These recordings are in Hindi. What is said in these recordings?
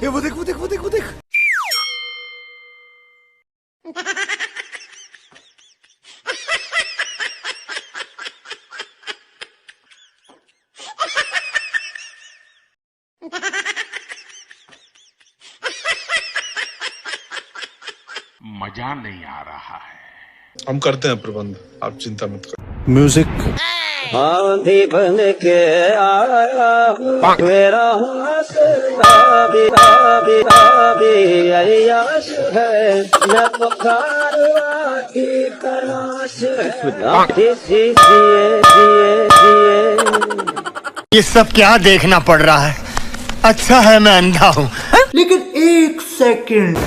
ये वो देख वो देख वो देख वो देख। मजा नहीं आ रहा है। हम करते हैं प्रबंध, आप चिंता मत करो। म्यूजिक। आंधी बन के आया मेरा अयाश है न पुकार की तलाश ये सब क्या देखना पड़ रहा है? अच्छा है मैं अंधा हूँ। लेकिन एक second,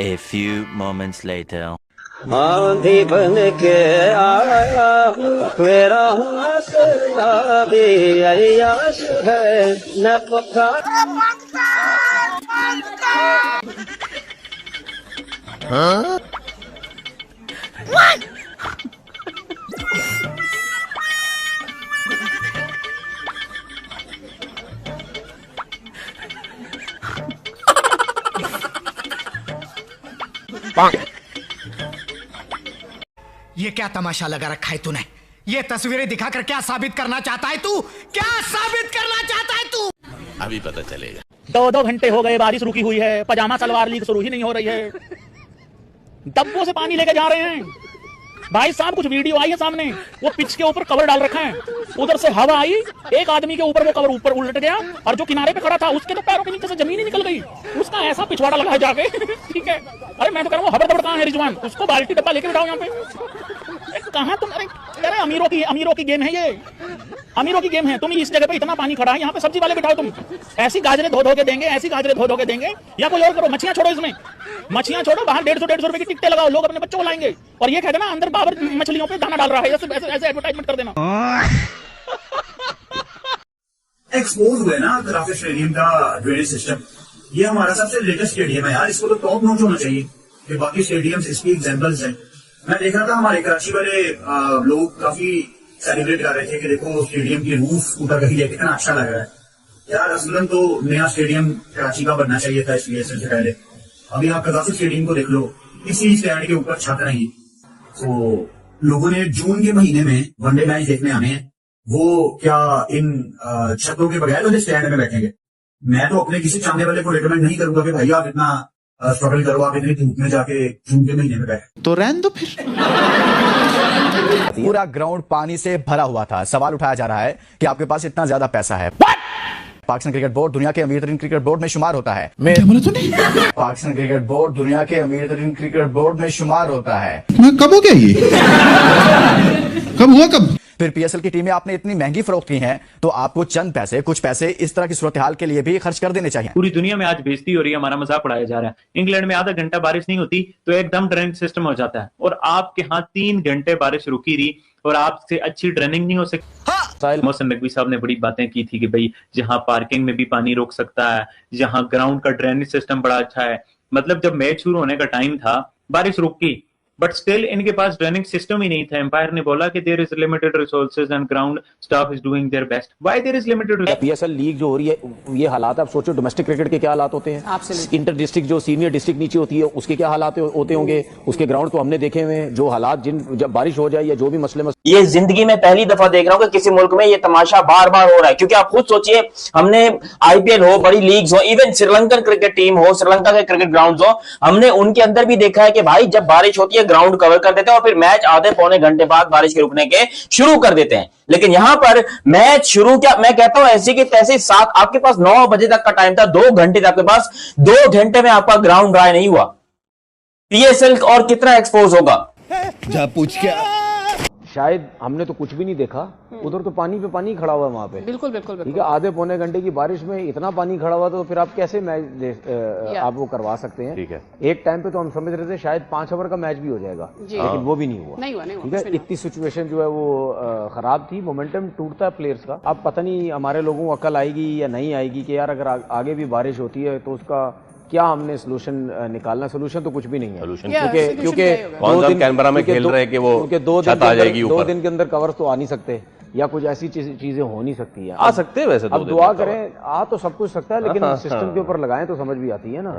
A few moments later. आंधी बन के आया मेरा अयाश है न पुकार। ये क्या तमाशा लगा रखा है तूने? ये तस्वीरें दिखाकर क्या साबित करना चाहता है तू? क्या साबित करना चाहता है तू? अभी पता चलेगा। 2-2 घंटे हो गए, बारिश रुकी हुई है, पजामा सलवार लीग शुरू ही नहीं हो रही है, डब्बों से पानी लेके जा रहे हैं। भाई साहब कुछ वीडियो आई है सामने, वो पिच के ऊपर कवर डाल रखा है, उधर से हवा आई, एक आदमी के ऊपर वो कवर ऊपर उलट गया और जो किनारे पे खड़ा था उसके तो पैरों के नीचे से जमीन ही निकल गई, उसका ऐसा पिछवाड़ा लगा है जाके। ठीक है, अरे मैं तो कह रहा हूँ हबड़ कहाँ है रिजवान, उसको बाल्टी डब्बा लेके बिठाओ यहाँ पे। कहाँ तुम? अरे अमीरों की गेम है ये, अमीरों की गेम है। तुम इस जगह पे इतना पानी खड़ा है, यहाँ पे सब्जी वाले बिठाओ तुम, ऐसी गाजरें धो के देंगे, ऐसी गाजरें धो के देंगे, या कोई और करो। मछलियां छोड़ो, इसमें मछलियां छोड़ो, बाहर 150 रुपए की टिकटें लगाओ, लोग अपने बच्चों को लाएंगे और ये कहते ना अंदर बाबर मछलियों पे दाना डाल रहा है, ऐसे एडवर्टाइजमेंट कर देना। एक्सपोज हुए ना कराफे स्टेडियम का ड्रेनेज सिस्टम, ये हमारा सबसे लेटेस्ट स्टेडियम है यार, इसको तो टॉप नॉच होना चाहिए। ये बाकी स्टेडियम्स इसकी एग्जांपल्स हैं। मैं देख रहा था हमारे कराची वाले लोग काफी सेलिब्रेट कर रहे थे कि देखो स्टेडियम की रूफ ऊपर कहीं लेके कितना अच्छा लग रहा है यार। असलन तो नया स्टेडियम कराची का बनना चाहिए था इसलिए सबसे पहले। अभी आप कराची स्टेडियम को देख लो, इसी स्टैंड के ऊपर छत नहीं। तो लोगों ने जून के महीने में वनडे मैच देखने आने हैं, वो क्या इन छतों के बगैर उन्हें स्टैंड में बैठेंगे? मैं तो अपने किसी चाहने वाले को रिकमेंड नहीं करूंगा कि भाई आप इतना स्ट्रगल करो, आप इतनी धूप में जाके जून के महीने में बैठे। तो रहने दो फिर। पूरा ग्राउंड पानी से भरा हुआ था। सवाल उठाया जा रहा है कि आपके पास इतना ज्यादा पैसा है। पाकिस्तान क्रिकेट बोर्ड दुनिया के अमीर तरीन क्रिकेट बोर्ड में शुमार होता है। क्या बोला तूने? पाकिस्तान क्रिकेट बोर्ड दुनिया के अमीर तरीन क्रिकेट बोर्ड में शुमार होता है। मैं कब हो गया ये? कब हुआ कब? फिर पीएसएल की टीमें आपने इतनी महंगी फरोख्त की हैं, तो आपको चंद पैसे, कुछ पैसे इस तरह की सूरत हाल के लिए भी खर्च कर देने चाहिए। पूरी दुनिया में आज बेइज्जती हो रही है, हमारा मजाक उड़ाया जा रहा है। इंग्लैंड में आधा घंटा बारिश नहीं होती तो एकदम ड्रेनेज सिस्टम हो जाता है, और आपके यहाँ 3 घंटे बारिश रुकी रही और आपसे अच्छी ड्रेनिंग नहीं हो सकती। मोहसिन नकवी साहब ने बड़ी बातें की थी कि भाई जहां पार्किंग में भी पानी रोक सकता है, जहां ग्राउंड का ड्रेनेज सिस्टम बड़ा अच्छा है। मतलब जब मैच शुरू होने का टाइम था, बारिश रुकी, बट स्टिल इनके पास ड्रेनिंग सिस्टम ही नहीं था। एम्पायर ने बोला कि there is limited resources and ground staff is doing their best. Why there is limited? PSL league जो हो रही है, ये हालात आप सोचो डोमेस्टिक क्रिकेट के क्या हालात होते हैं, इंटर डिस्ट्रिक्ट जो सीनियर डिस्ट्रिक्ट नीचे होती है उसके क्या हालात होते होंगे, उसके ग्राउंड तो हमने देखे हुए हैं। जो हालात जब बारिश हो जाए या जो भी मसले ये जिंदगी में पहली दफा देख रहा हूँ कि किसी मुल्क में ये तमाशा बार बार हो रहा है। क्योंकि आप खुद सोचिए, हमने आईपीएल हो, बड़ी लीग्स हो, इवन श्रीलंकन क्रिकेट टीम हो, श्रीलंका के क्रिकेट ग्राउंड हो, हमने उनके अंदर भी देखा है कि भाई जब बारिश होती है ग्राउंड कवर कर देते हैं और फिर मैच आधे पौने घंटे बाद बारिश के रुकने के शुरू कर देते हैं। लेकिन यहां पर मैच शुरू क्या, मैं कहता हूं ऐसे की तैसे 7, आपके पास 9 बजे तक का टाइम था, 2 घंटे आपके पास, 2 घंटे में आपका ग्राउंड ड्राई नहीं हुआ। पीएसएल और कितना एक्सपोज होगा? जा पूछ क्या? शायद हमने तो कुछ भी नहीं देखा, उधर तो पानी पे पानी खड़ा हुआ है वहां पे। बिल्कुल बिल्कुल ठीक है, आधे पौने घंटे की बारिश में इतना पानी खड़ा हुआ, तो फिर आप कैसे मैच आप वो करवा सकते हैं? ठीक है, एक टाइम पे तो हम समझ रहे थे शायद 5 ओवर का मैच भी हो जाएगा, लेकिन वो भी नहीं हुआ। ठीक है, इतनी सिचुएशन जो है वो खराब थी, मोमेंटम टूटता है प्लेयर्स का। अब पता नहीं हमारे लोगों को अकल आएगी या नहीं आएगी कि यार अगर आगे भी बारिश होती है तो उसका क्या हमने सोल्यूशन निकालना, सोल्यूशन तो कुछ भी नहीं है क्योंकि कौन सा कैनबरा में खेल रहे हैं कि वो छत आ जाएगी ऊपर। 2 दिन के अंदर कवर तो आ नहीं सकते, या कुछ ऐसी चीजें हो नहीं सकती है। आ सकते हैं वैसे, अब दुआ करें, आ तो सब कुछ सकता है, लेकिन सिस्टम के ऊपर लगाएं तो समझ भी आती है ना।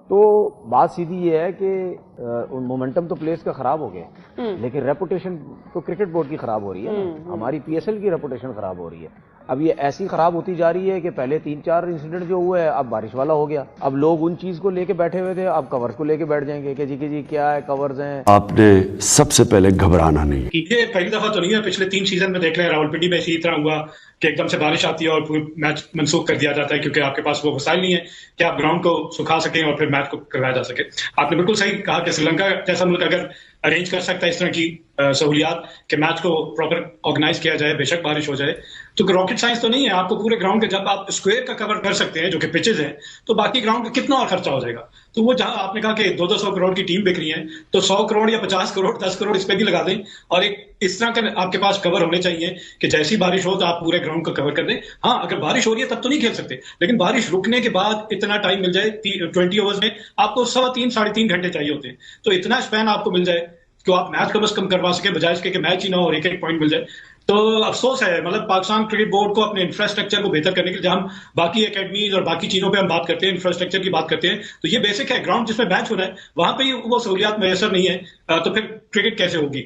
तो बात सीधी ये है कि मोमेंटम तो प्लेयर्स का खराब हो गया, लेकिन रेपुटेशन तो क्रिकेट बोर्ड की खराब हो रही है ना, हमारी पीएसएल की रेपुटेशन खराब हो रही है। अब ये ऐसी खराब होती जा रही है कि पहले 3-4 इंसिडेंट जो हुए हैं, अब बारिश वाला हो गया। अब लोग उन चीज को लेके बैठे हुए थे, अब कवर्स को लेके बैठ जाएंगे कि जी क्या है, कवर्स हैं। आपने सबसे पहले घबराना नहीं। ये पहली दफा तो नहीं है, पिछले 3 सीजन में देख रहे हैं रावलपिंडी में इसी तरह हुआ कि एकदम से बारिश आती है और पूरा मैच मनसूख कर दिया जाता है, क्योंकि आपके पास वो वसाइल नहीं है कि आप ग्राउंड को सुखा सकें और फिर मैच को करवाया जा सके। आपने बिल्कुल सही कहा कि श्रीलंका जैसा मुल्क अगर अरेंज कर सकता है इस तरह की सहूलियात कि मैच को प्रॉपर ऑर्गेनाइज किया जाए, बेशक बारिश हो जाए, तो रॉकेट साइंस तो नहीं है। आपको पूरे ग्राउंड के जब आप स्क्वायर का कवर कर सकते हैं जो कि पिचेज हैं, तो बाकी ग्राउंड का कितना और खर्चा हो जाएगा। तो वो जहां आपने कहा कि 200 करोड़ की टीम बिक रही है, तो 100 करोड़ या 50 करोड़ 10 करोड़ इस पे भी लगा दें, और एक इस तरह का आपके पास कवर होने चाहिए कि जैसी बारिश हो तो आप पूरे ग्राउंड को कवर कर दें। हाँ, अगर बारिश हो रही है तब तो नहीं खेल सकते, लेकिन बारिश रुकने के बाद इतना टाइम मिल जाए, 20 ओवर्स में आपको 3.5 घंटे चाहिए होते हैं, तो इतना स्पैन आपको मिल जाए कि आप मैच कम से कम करवा सके, बजाय इसके कि मैच ही ना हो और एक पॉइंट मिल जाए। तो अफसोस है, मतलब पाकिस्तान क्रिकेट बोर्ड को अपने इंफ्रास्ट्रक्चर को बेहतर करने के लिए, जहां हम बाकी एकेडमीज और बाकी चीजों पे हम बात करते हैं, इंफ्रास्ट्रक्चर की बात करते हैं, तो ये बेसिक है। ग्राउंड जिसमें मैच हो रहा है वहां पे वो सहूलियात मैसर नहीं है, तो फिर क्रिकेट कैसे होगी?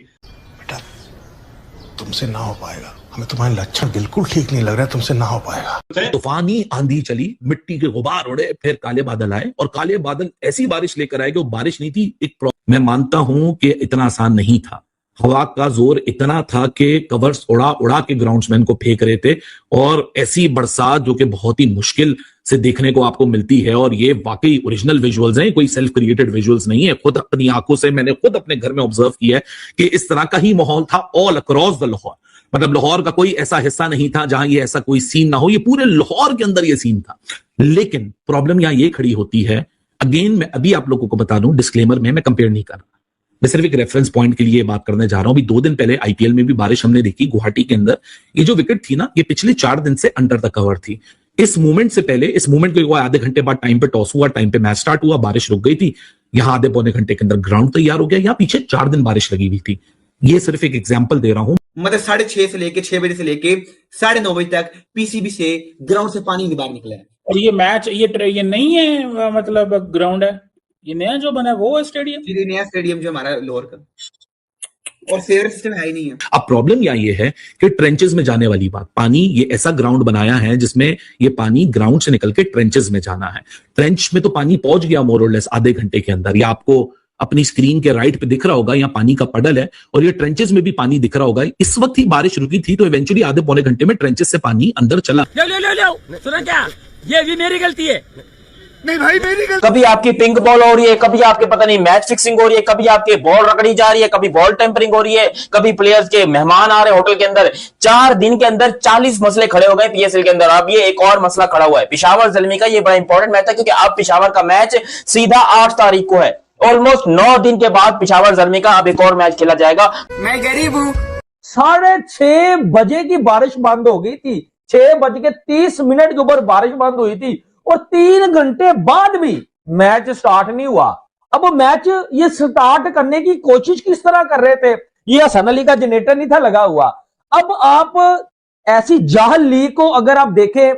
बेटा, तुमसे ना हो पाएगा, हमें तुम्हारे लक्षण बिल्कुल ठीक नहीं लग रहा है, तुमसे ना हो पाएगा। तूफानी आंधी चली, मिट्टी के गुबार उड़े, फिर काले बादल आए, और काले बादल ऐसी बारिश लेकर आए कि वो बारिश नहीं थी, एक मैं मानता हूं कि इतना आसान नहीं था। हवा का जोर इतना था कि कवर्स उड़ा उड़ा के ग्राउंड्समैन को फेंक रहे थे, और ऐसी बरसात जो कि बहुत ही मुश्किल से देखने को आपको मिलती है। और ये वाकई ओरिजिनल विजुअल्स हैं, कोई सेल्फ क्रिएटेड विजुअल्स नहीं है। खुद अपनी आंखों से मैंने खुद अपने घर में ऑब्जर्व किया है कि इस तरह का ही माहौल था ऑल अक्रॉस द लाहौर। मतलब लाहौर का कोई ऐसा हिस्सा नहीं था जहां ये ऐसा कोई सीन ना हो, ये पूरे लाहौर के अंदर ये सीन था। लेकिन प्रॉब्लम यहां ये खड़ी होती है, अगेन मैं अभी आप लोगों को बता दूं, डिस्क्लेमर में मैं कंपेयर नहीं कर रहा, मैं सिर्फ एक रेफरेंस पॉइंट के लिए बात करने जा रहा हूं। अभी 2 दिन पहले आईपीएल में भी बारिश हमने देखी गुवाहाटी के अंदर। ये जो विकेट थी ना, ये पिछले 4 दिन से अंडर द कवर थी। इस मूवमेंट से पहले, इस मूवमेंट के आधे घंटे बाद टाइम पे टॉस हुआ, टाइम पे मैच स्टार्ट हुआ, बारिश रुक गई थी। यहां आधे पौने घंटे के अंदर ग्राउंड तैयार हो गया। यहां पीछे 4 दिन बारिश लगी हुई थी। ये सिर्फ एक एग्जाम्पल दे रहा हूं। मतलब 6:30 से लेके 6 बजे से लेके 9:30 बजे तक पीसीबी से ग्राउंड से पानी नहीं बाहर निकला है। और ये मैच ये नहीं है, मतलब ग्राउंड है, ये नया जो बना है वो है स्टेडियम, ये नया स्टेडियम जो हमारा लाहौर का, और फेयर सिस्टम है ही नहीं है। अब प्रॉब्लम यहाँ ये है कि ट्रेंचेस में जाने वाली बात, पानी, ये ऐसा ग्राउंड बनाया है जिसमें ये पानी ग्राउंड से निकल के ट्रेंचेस में जाना है। ट्रेंच में तो पानी पहुंच गया मोर और लेस आधे घंटे के अंदर। या आपको अपनी स्क्रीन के राइट पे दिख रहा होगा, यहाँ पानी का पडल है, और ये ट्रेंचेस में भी पानी दिख रहा होगा। इस वक्त ही बारिश रुकी थी, तो इवेंचुअली आधे पौने घंटे में ट्रेंचेस से पानी अंदर चला। सुना क्या, ये भी मेरी गलती है। नहीं भाई, मेरी गलती। कभी आपकी पिंक बॉल हो रही है, कभी आपके पता नहीं मैच फिक्सिंग हो रही है, कभी आपके बॉल रगड़ी जा रही है, कभी बॉल टेम्परिंग हो रही है, कभी प्लेयर्स के मेहमान आ रहे हैं होटल के अंदर। 4 दिन के अंदर 40 मसले खड़े हो गए पीएसएल के अंदर। अब ये एक और मसला खड़ा हुआ है पिशावर ज़ल्मी का। ये बड़ा इंपॉर्टेंट मैच है, क्योंकि अब पिशावर का मैच सीधा 8 तारीख को है। ऑलमोस्ट 9 दिन के बाद पिशावर ज़ल्मी का अब एक और मैच खेला जाएगा। मैं गरीब हूं। 6:30 बजे की बारिश बंद हो गई थी, 6:30 के ऊपर बारिश बंद हुई थी, और 3 घंटे बाद भी मैच स्टार्ट नहीं हुआ। अब मैच ये स्टार्ट करने की कोशिश किस तरह कर रहे थे? ये हसन अली का जनरेटर नहीं था लगा हुआ। अब आप ऐसी जाहल लीग को अगर आप देखें,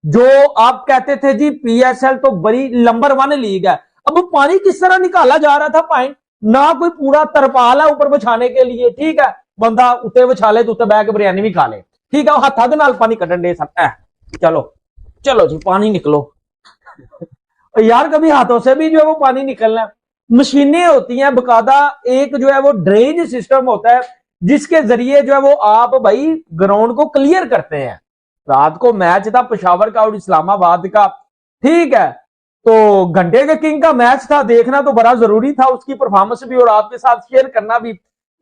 जो आप कहते थे जी पीएसएल तो बड़ी नंबर 1 लीग है, अब पानी किस तरह निकाला जा रहा था पानी, ना कोई पूरा तरपाल है ऊपर बिछाने के लिए, ठीक है, बंदा उत्ते बिछा ले तो उत्ते बह के बिरयानी भी खा ले, ठीक है, हाथा दे नाल पानी कटन दे सकता है। चलो जी पानी निकलो यार, कभी हाथों से भी जो है वो पानी निकलना है। मशीनें होती हैं बकायदा, एक जो है वो ड्रेनेज सिस्टम होता है जिसके जरिए जो है वो आप भाई ग्राउंड को क्लियर करते हैं। रात को मैच था पेशावर का और इस्लामाबाद का, ठीक है, तो घंटे के किंग का मैच था, देखना तो बड़ा जरूरी था, उसकी परफॉर्मेंस भी और आपके साथ शेयर करना भी।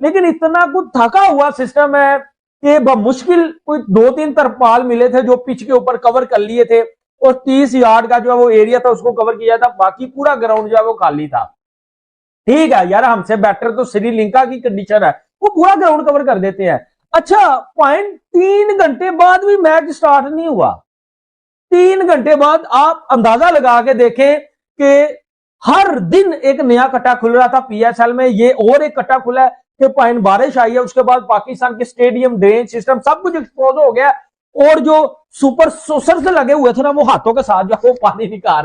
लेकिन इतना कुछ थका हुआ सिस्टम है कि मुश्किल कोई 2-3 तरपाल मिले थे जो पिच के ऊपर कवर कर लिए थे, और 30 यार्ड का जो है वो एरिया था उसको कवर किया था, बाकी पूरा ग्राउंड जो है वो खाली था। ठीक है यार, हमसे बेटर तो श्रीलंका की कंडीशन है, वो पूरा ग्राउंड कवर कर देते हैं। अच्छा, 3 घंटे बाद भी मैच स्टार्ट नहीं हुआ। 3 घंटे बाद आप अंदाजा लगा के देखें कि हर दिन एक नया कट्टा खुल रहा था पीएसएल में। ये और एक कट्टा खुला है कि पाइन बारिश आई है, उसके बाद पाकिस्तान के स्टेडियम, ड्रेनेज सिस्टम सब कुछ एक्सपोज हो गया, और जो सुपर सोसर से लगे हुए थे ना, वो हाथों के साथ जो वो पानी निकाल रहे।